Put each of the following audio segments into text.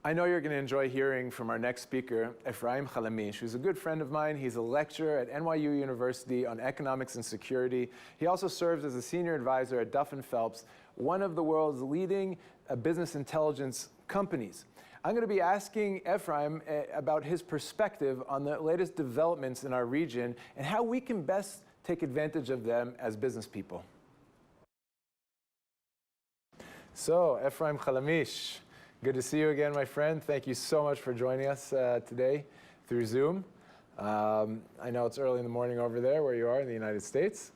I know you're going to enjoy hearing from our next speaker, Efraim Chalamish, who's a good friend of mine. He's a lecturer at NYU University on economics and security. He also serves as a senior advisor at Duff & Phelps, one of the world's leading business intelligence companies. I'm going to be asking Efraim about his perspective on the latest developments in our region and how we can best take advantage of them as business people. So, Efraim Chalamish, good to see you again, my friend. Thank you so much for joining us today through Zoom. I know it's early in the morning over there where you are in the United States.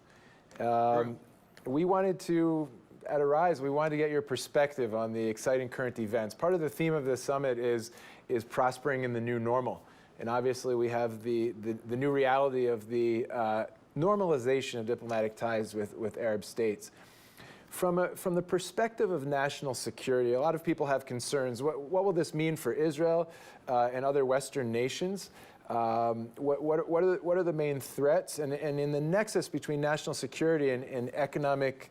We wanted to, at Arise, we wanted to get your perspective on the exciting current events. Part of the theme of this summit is prospering in the new normal. And obviously we have the new reality of the normalization of diplomatic ties with Arab states. From the perspective of national security, a lot of people have concerns. What will this mean for Israel and other Western nations? What are the main threats? And in the nexus between national security and economic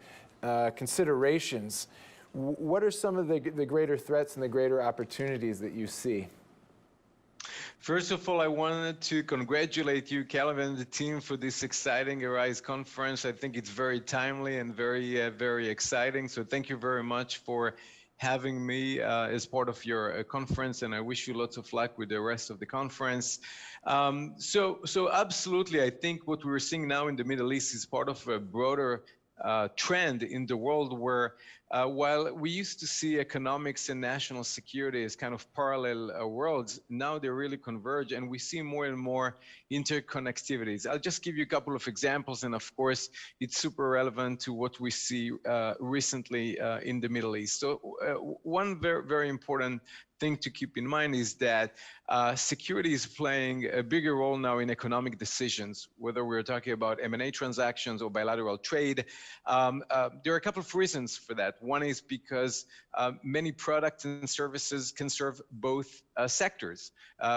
considerations, what are some of the greater threats and the greater opportunities that you see? First of all, I wanted to congratulate you, Calvin, and the team for this exciting Arise conference. I think it's very timely and very exciting. So thank you very much for having me as part of your conference, and I wish you lots of luck with the rest of the conference. So absolutely, I think what we're seeing now in the Middle East is part of a broader trend in the world where while we used to see economics and national security as kind of parallel worlds, now they really converge and we see more and more interconnectivities. I'll just give you a couple of examples, and of course, it's super relevant to what we see recently in the Middle East. So one very important thing to keep in mind is that security is playing a bigger role now in economic decisions, whether we're talking about M&A transactions or bilateral trade. There are a couple of reasons for that. One is because many products and services can serve both sectors.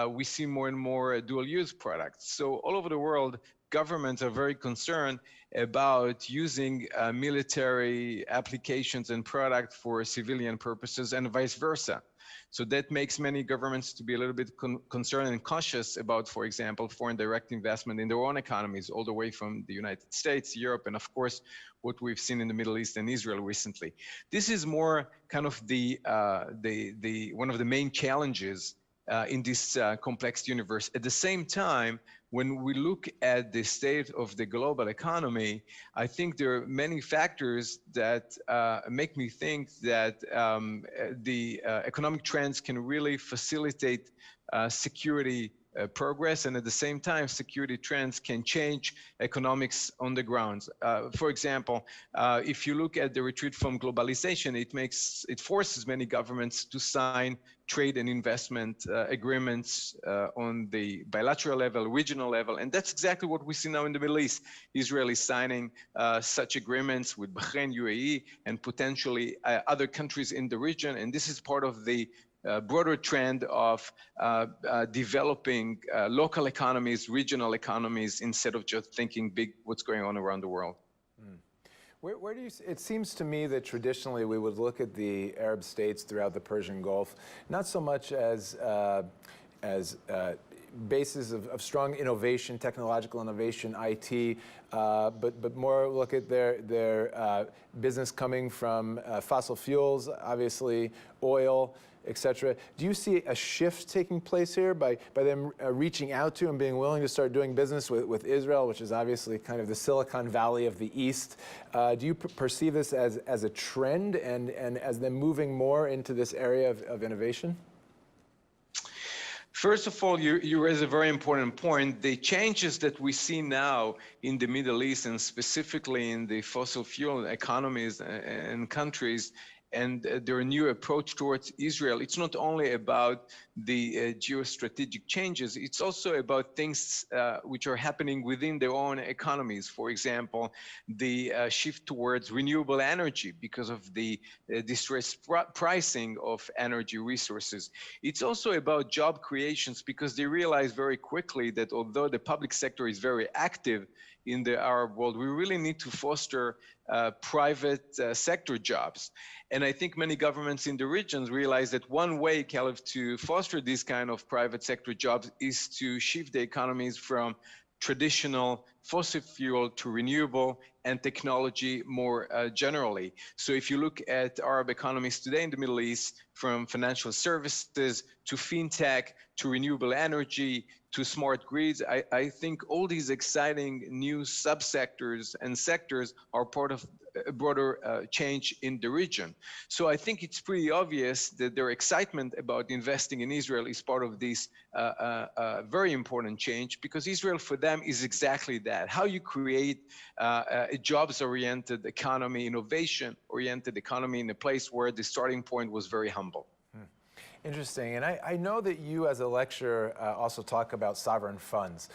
We see more and more dual-use products. So all over the world, governments are very concerned about using military applications and products for civilian purposes and vice versa. So that makes many governments to be a little bit concerned and cautious about, for example, foreign direct investment in their own economies, all the way from the United States, Europe, and of course, what we've seen in the Middle East and Israel recently. This is more kind of one of the main challenges in this complex universe. At the same time, when we look at the state of the global economy, I think there are many factors that make me think that the economic trends can really facilitate security progress, and at the same time, security trends can change economics on the ground. For example, if you look at the retreat from globalization, it forces many governments to sign trade and investment agreements on the bilateral level, regional level, and that's exactly what we see now in the Middle East. Israel is signing such agreements with Bahrain, UAE, and potentially other countries in the region, and this is part of the broader trend of developing local economies, regional economies, instead of just thinking big what's going on around the world. Where do you, it seems to me that traditionally we would look at the Arab states throughout the Persian Gulf, not so much as bases of strong innovation, technological innovation, IT, but more look at their business coming from fossil fuels, obviously oil, etc. Do you see a shift taking place here by them reaching out to and being willing to start doing business with Israel, which is obviously kind of the Silicon Valley of the East? Do you perceive this as a trend and as them moving more into this area of innovation? First of all, you raise a very important point. The changes that we see now in the Middle East, and specifically in the fossil fuel economies and countries, and their new approach towards Israel, it's not only about the geostrategic changes, it's also about things which are happening within their own economies. For example, the shift towards renewable energy because of the distressed pricing of energy resources. It's also about job creations because they realize very quickly that although the public sector is very active in the Arab world, we really need to foster private sector jobs. And I think many governments in the regions realize that one way, Caleb, to foster these kind of private sector jobs is to shift the economies from traditional fossil fuel to renewable and technology more generally. So if you look at Arab economies today in the Middle East, from financial services to fintech to renewable energy to smart grids, I think all these exciting new subsectors and sectors are part of a broader change in the region. So I think it's pretty obvious that their excitement about investing in Israel is part of this very important change, because Israel for them is exactly that. How you create a jobs-oriented economy, innovation-oriented economy in a place where the starting point was very humble. Interesting. And I know that you as a lecturer also talk about sovereign funds,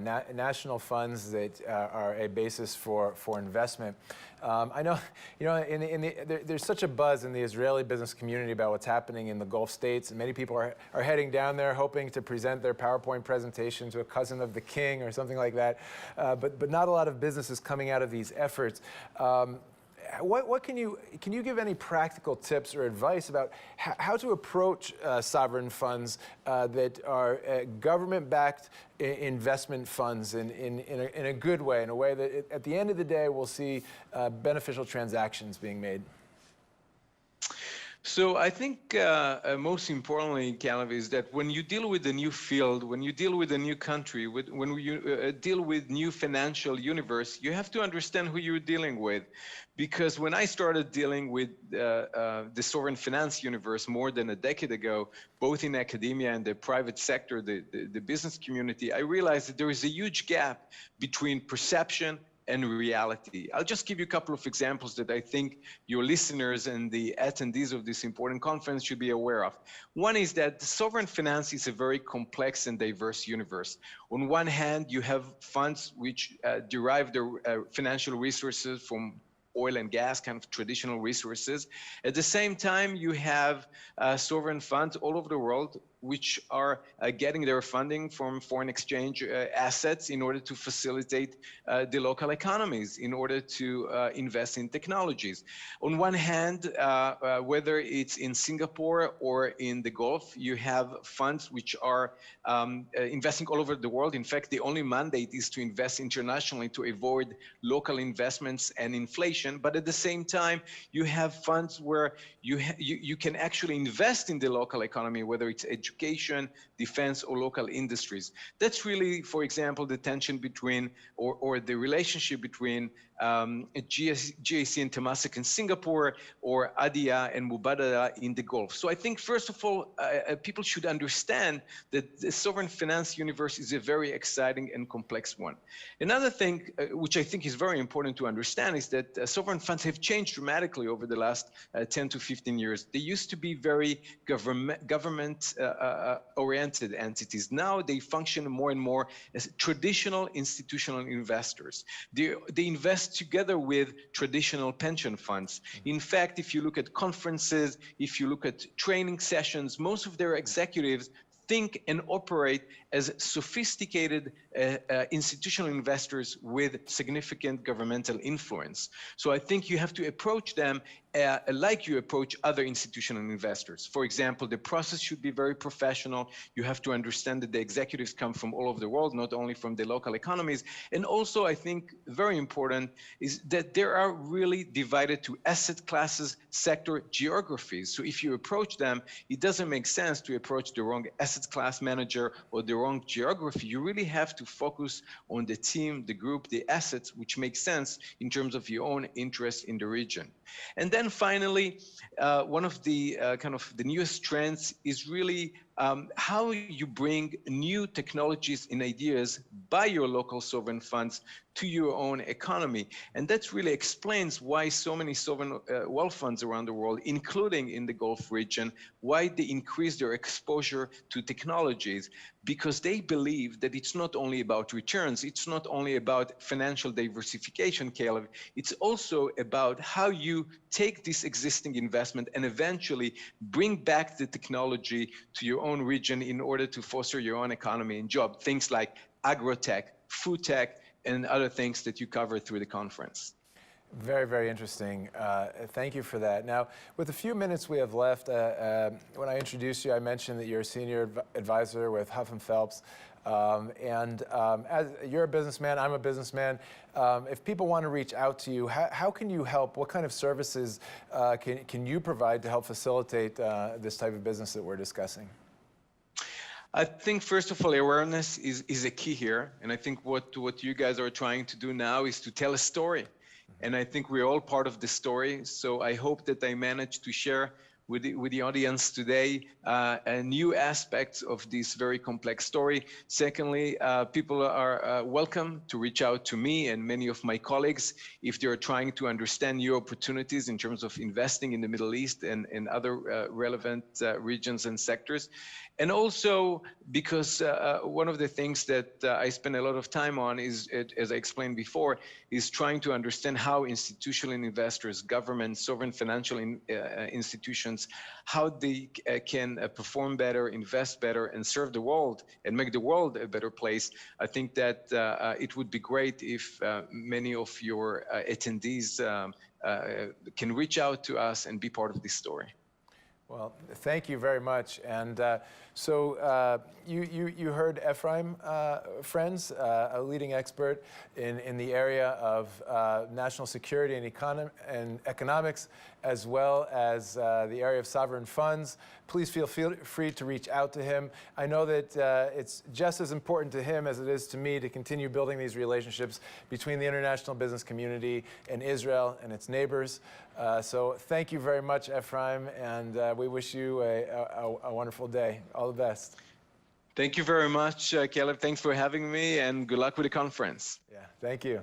national funds that are a basis for investment. I know, there's such a buzz in the Israeli business community about what's happening in the Gulf states, and many people are heading down there hoping to present their PowerPoint presentation to a cousin of the king or something like that. But not a lot of business is coming out of these efforts. What can you give any practical tips or advice about how to approach sovereign funds that are government-backed investment funds in a good way, in a way that at the end of the day we'll see beneficial transactions being made? So I think most importantly, Caleb, is that when you deal with a new field, when you deal with a new country, when you deal with new financial universe, you have to understand who you're dealing with. Because when I started dealing with the sovereign finance universe more than a decade ago, both in academia and the private sector, the business community, I realized that there is a huge gap between perception and reality. I'll just give you a couple of examples that I think your listeners and the attendees of this important conference should be aware of. One is that sovereign finance is a very complex and diverse universe. On one hand, you have funds which derive their financial resources from oil and gas, kind of traditional resources. At the same time, you have sovereign funds all over the world which are getting their funding from foreign exchange assets in order to facilitate the local economies, in order to invest in technologies. On one hand, whether it's in Singapore or in the Gulf, you have funds which are investing all over the world. In fact, the only mandate is to invest internationally to avoid local investments and inflation. But at the same time, you have funds where you can actually invest in the local economy, whether it's education, defense, or local industries. That's really, for example, the tension between, or the relationship between GIC and Temasek in Singapore, or Adia and Mubadala in the Gulf. So I think, first of all, people should understand that the sovereign finance universe is a very exciting and complex one. Another thing, which I think is very important to understand, is that sovereign funds have changed dramatically over the last 10 to 15 years. They used to be very government-oriented entities. Now they function more and more as traditional institutional investors. They invest together with traditional pension funds. In fact, if you look at conferences, if you look at training sessions, most of their executives think and operate as sophisticated institutional investors with significant governmental influence. So I think you have to approach them like you approach other institutional investors. For example, the process should be very professional. You have to understand that the executives come from all over the world, not only from the local economies. And also, I think very important is that they are really divided to asset classes, sector, geographies. So if you approach them, it doesn't make sense to approach the wrong asset class manager or the wrong geography. You really have to focus on the team, the group, the assets, which make sense in terms of your own interest in the region. And then finally, one of the kind of the newest trends is really how you bring new technologies and ideas by your local sovereign funds to your own economy. And that really explains why so many sovereign wealth funds around the world, including in the Gulf region, why they increase their exposure to technologies, because they believe that it's not only about returns, it's not only about financial diversification, Caleb, it's also about how you take this existing investment and eventually bring back the technology to your own region in order to foster your own economy and job. Things like agrotech, food tech, and other things that you cover through the conference. Very, very interesting. Thank you for that. Now, with the few minutes we have left, when I introduced you, I mentioned that you're a senior advisor with Huff and Phelps. As you're a businessman, I'm a businessman. If people want to reach out to you, how can you help? What kind of services can you provide to help facilitate this type of business that we're discussing? I think, first of all, awareness is a key here. And I think what you guys are trying to do now is to tell a story. And I think we're all part of the story. So I hope that I managed to share with the audience today new aspects of this very complex story. Secondly, people are welcome to reach out to me and many of my colleagues if they're trying to understand new opportunities in terms of investing in the Middle East and other relevant regions and sectors. And also because one of the things that I spend a lot of time on is, as I explained before, is trying to understand how institutional investors, governments, sovereign financial institutions, how they can perform better, invest better, and serve the world and make the world a better place. I think that it would be great if many of your attendees can reach out to us and be part of this story. Well, thank you very much. And so you heard Efraim, friends, a leading expert in the area of national security and economics, as well as the area of sovereign funds. Please feel free to reach out to him. I know that it's just as important to him as it is to me to continue building these relationships between the international business community and Israel and its neighbors. So thank you very much, Efraim, and we wish you a wonderful day. All the best. Thank you very much, Caleb. Thanks for having me, and good luck with the conference. Yeah, thank you.